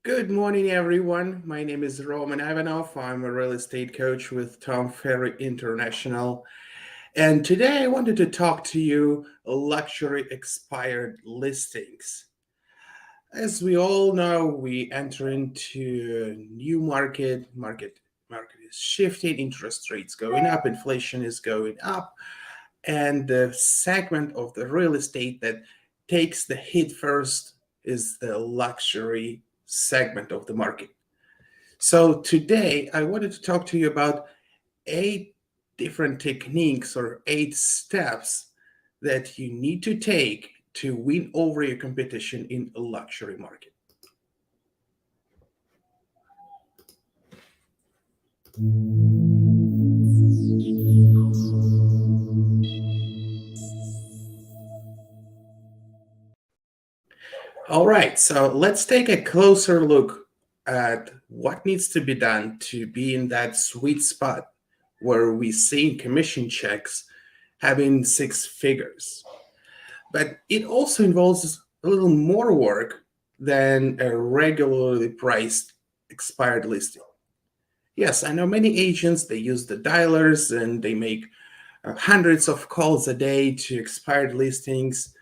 Good morning, everyone. My name is Roman Ivanov. I'm a real estate coach with Tom Ferry International. And today I wanted to talk to you luxury expired listings. As we all know, we enter into a new market. Market is shifting, interest rates going up, inflation is going up, and the segment of the real estate that takes the hit first is the luxury segment of the market. So today I wanted to talk to you about 8 different techniques or 8 steps that you need to take to win over your competition in a luxury market. All right, so let's take a closer look at what needs to be done to be in that sweet spot where we see commission checks having 6 figures. But it also involves a little more work than a regularly priced expired listing. Yes, I know many agents, they use the dialers and they make hundreds of calls a day to expired listings,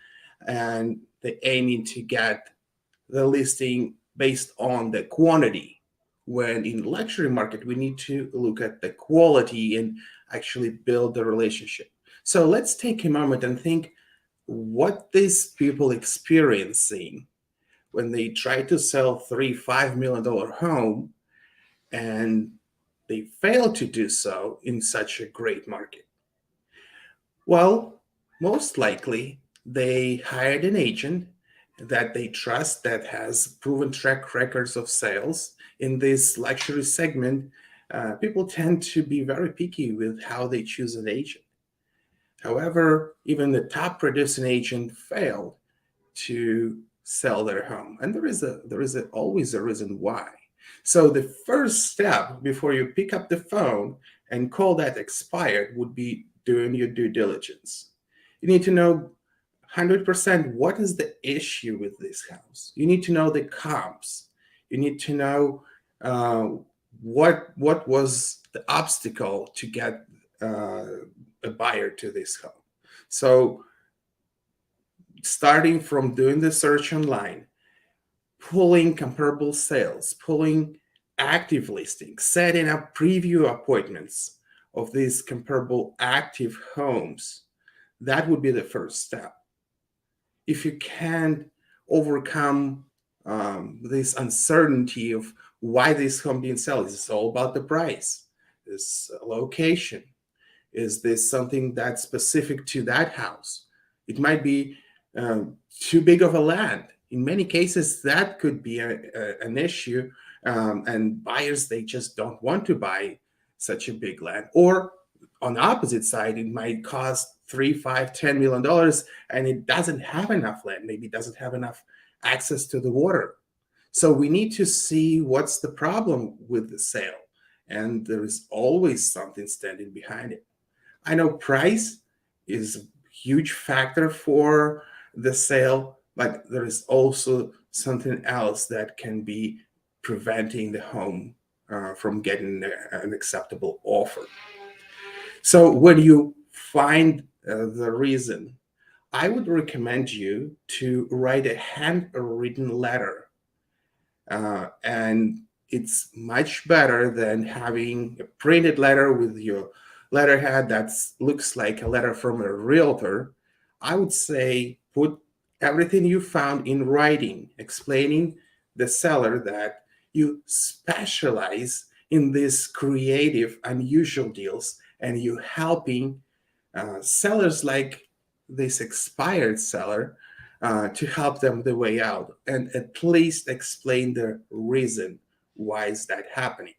and they aiming to get the listing based on the quantity. When in luxury market, we need to look at the quality and actually build the relationship. So let's take a moment and think what these people experiencing when they try to sell $3 5 million home and they fail to do so in such a great market. Well, most likely they hired an agent that they trust that has proven track records of sales in this luxury segment. People tend to be very picky with how they choose an agent. However, even the top producing agent failed to sell their home, and always a reason why. So the first step before you pick up the phone and call that expired would be doing your due diligence. You need to know 100% what is the issue with this house. You need to know the comps. You need to know what was the obstacle to get a buyer to this home. So starting from doing the search online, pulling comparable sales, pulling active listings, setting up preview appointments of these comparable active homes, that would be the first step. If you can't overcome this uncertainty of why this home being sold, is it all about the price? Is location? Is this something that's specific to that house? It might be too big of a land. In many cases, that could be an issue, and buyers, they just don't want to buy such a big land. Or on the opposite side, it might cost 3 5 10 million dollars and it doesn't have enough land, maybe it doesn't have enough access to the water. So we need to see what's the problem with the sale, and there is always something standing behind it. I know price is a huge factor for the sale, but there is also something else that can be preventing the home from getting an acceptable offer. So when you find the reason, I would recommend you to write a handwritten letter. And it's much better than having a printed letter with your letterhead that looks like a letter from a realtor. I would say put everything you found in writing, explaining the seller that you specialize in these creative, unusual deals, and you helping sellers like this expired seller to help them the way out, and at least explain the reason why is that happening.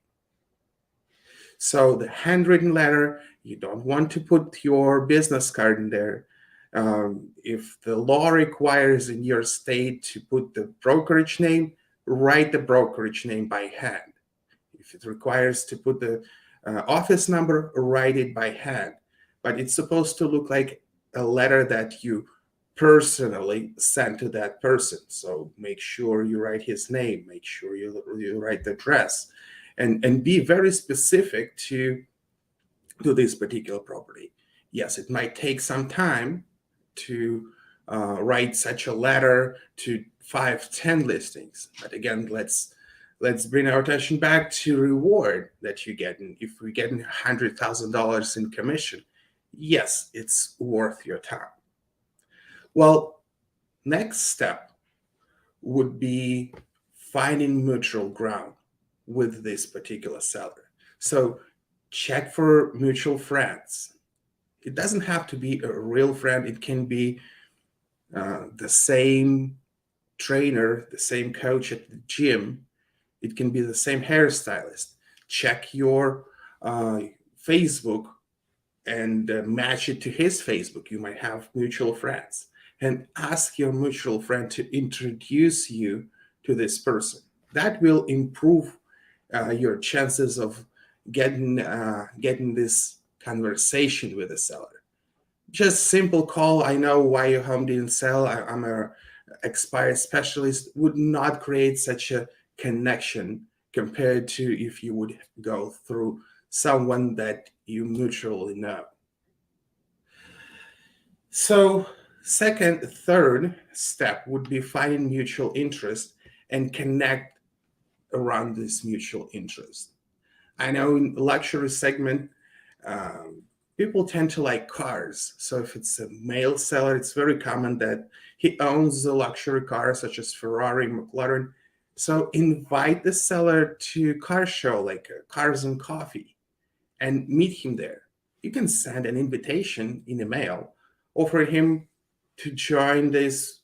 So the handwritten letter, you don't want to put your business card in there. If the law requires in your state to put the brokerage name, write the brokerage name by hand. If it requires to put the office number, write it by hand. But it's supposed to look like a letter that you personally sent to that person. So make sure you write his name, make sure you write the address, and be very specific to this particular property. Yes, it might take some time to write such a letter to 5, 10 listings, but again, let's bring our attention back to reward that you get. And if we're getting $100,000 in commission, yes, it's worth your time. Well, next step would be finding mutual ground with this particular seller. So check for mutual friends. It doesn't have to be a real friend. It can be the same trainer, the same coach at the gym. It can be the same hairstylist. Check your Facebook and match it to his Facebook. You might have mutual friends. And ask your mutual friend to introduce you to this person. That will improve your chances of getting this conversation with the seller. Just simple call. I know why your home didn't sell. I'm a expired specialist. Would not create such a connection compared to if you would go through someone that you mutually know. So, third step would be finding mutual interest and connect around this mutual interest. I know in the luxury segment, um, people tend to like cars. So if it's a male seller, it's very common that he owns a luxury car such as Ferrari, McLaren. So invite the seller to car show like Cars and Coffee and meet him there. You can send an invitation in the mail, offer him to join this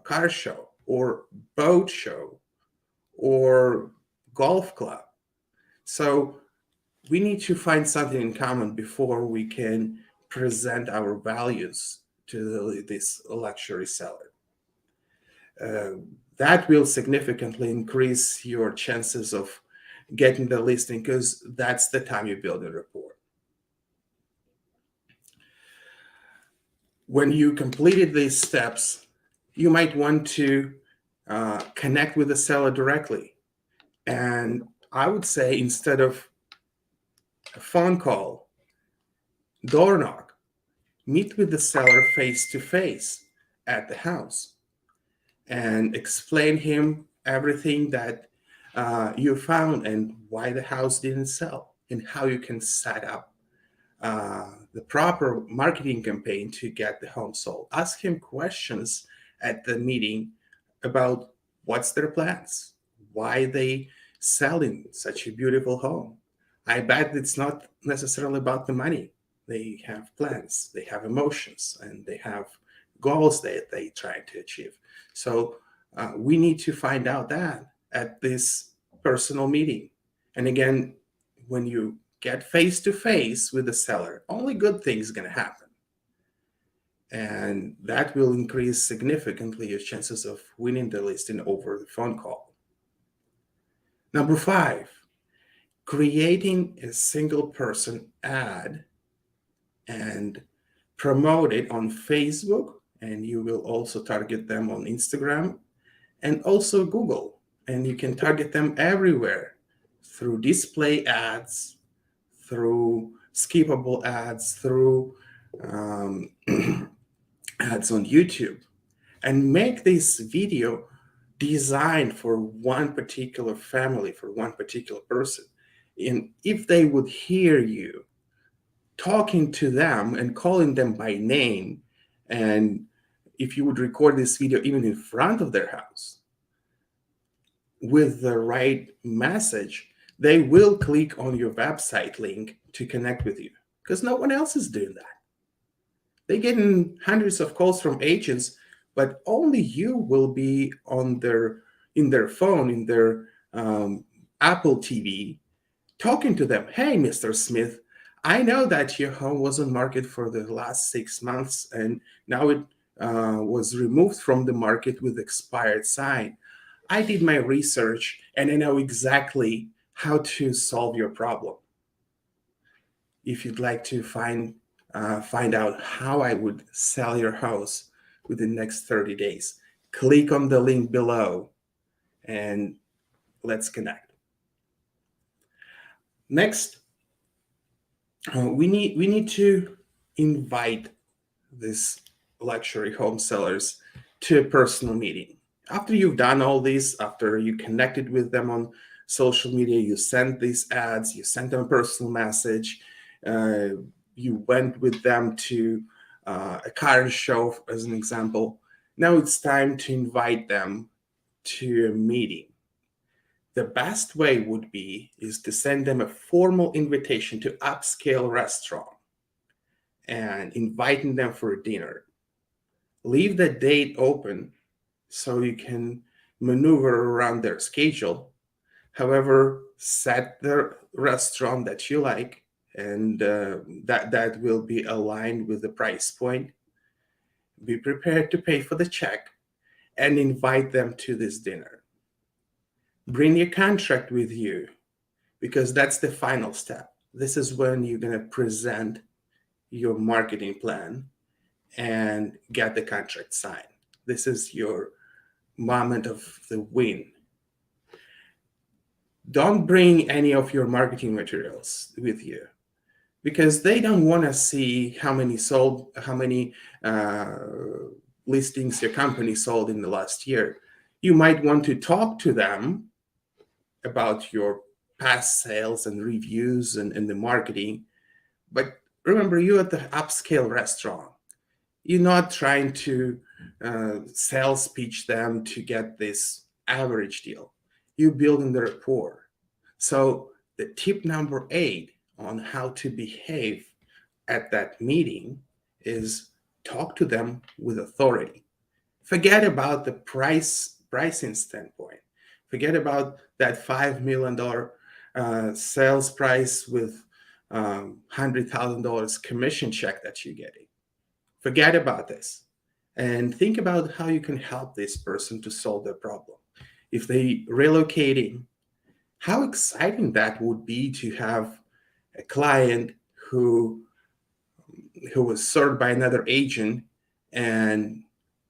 car show or boat show or golf club. So we need to find something in common before we can present our values to this luxury seller. Uh, that will significantly increase your chances of getting the listing because that's the time you build a rapport. When you completed these steps, you might want to connect with the seller directly. And I would say instead of a phone call, door knock, meet with the seller face to face at the house and explain him everything that you found and why the house didn't sell and how you can set up the proper marketing campaign to get the home sold. Ask him questions at the meeting about what's their plans, why they selling such a beautiful home. I bet it's not necessarily about the money. They have plans, they have emotions, and they have goals that they try to achieve. So we need to find out that at this personal meeting. And again, when you get face to face with the seller, only good things going to happen. And that will increase significantly your chances of winning the listing over the phone call. Number 5, creating a single person ad and promote it on Facebook. And you will also target them on Instagram and also Google. And you can target them everywhere through display ads, through skippable ads, through ads on YouTube, and make this video designed for one particular family, for one particular person. And if they would hear you talking to them and calling them by name, and if you would record this video even in front of their house with the right message, they will click on your website link to connect with you because no one else is doing that. They're getting hundreds of calls from agents, but only you will be on in their phone, in their Apple TV, talking to them. Hey, Mr. Smith, I know that your home was on market for the last 6 months, and now it was removed from the market with expired sign. I did my research, and I know exactly how to solve your problem. If you'd like to find out how I would sell your house within the next 30 days. Click on the link below and let's connect. Next, we need to invite these luxury home sellers to a personal meeting. After you've done all this, after you connected with them on social media, you sent these ads, you sent them a personal message, uh, you went with them to a car show, as an example. Now it's time to invite them to a meeting. The best way would be is to send them a formal invitation to upscale restaurant and inviting them for a dinner. Leave the date open so you can maneuver around their schedule. However, set the restaurant that you like, and that will be aligned with the price point. Be prepared to pay for the check and invite them to this dinner. Bring your contract with you because that's the final step. This is when you're going to present your marketing plan and get the contract signed. This is your moment of the win. Don't bring any of your marketing materials with you because they don't want to see how many uh, listings your company sold in the last year. You might want to talk to them about your past sales and reviews and the marketing. But remember, you're at the upscale restaurant. You're not trying to sales pitch them to get this average deal. You're building the rapport. So the tip number 8 on how to behave at that meeting is talk to them with authority. Forget about the pricing standpoint. Forget about that $5 million sales price with $100,000 commission check that you're getting. Forget about this and think about how you can help this person to solve their problem. If they relocating, how exciting that would be to have a client who was served by another agent and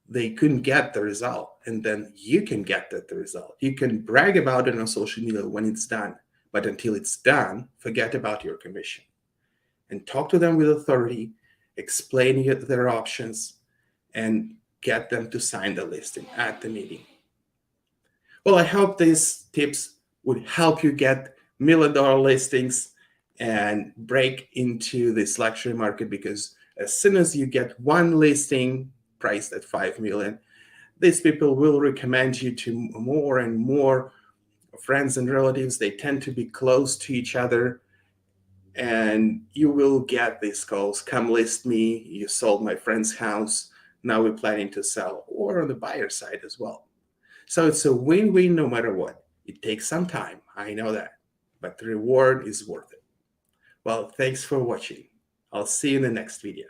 they couldn't get the result, and then you can get the result. You can brag about it on social media when it's done, but until it's done, forget about your commission and talk to them with authority, explain their options, and get them to sign the listing at the meeting. Well, I hope these tips would help you get $1 million listings and break into this luxury market, because as soon as you get one listing priced at 5 million, these people will recommend you to more and more friends and relatives. They tend to be close to each other, and you will get these calls. Come list me. You sold my friend's house. Now we're planning to sell, or on the buyer side as well. So it's a win-win no matter what. It takes some time, I know that, but the reward is worth it. Well, thanks for watching. I'll see you in the next video.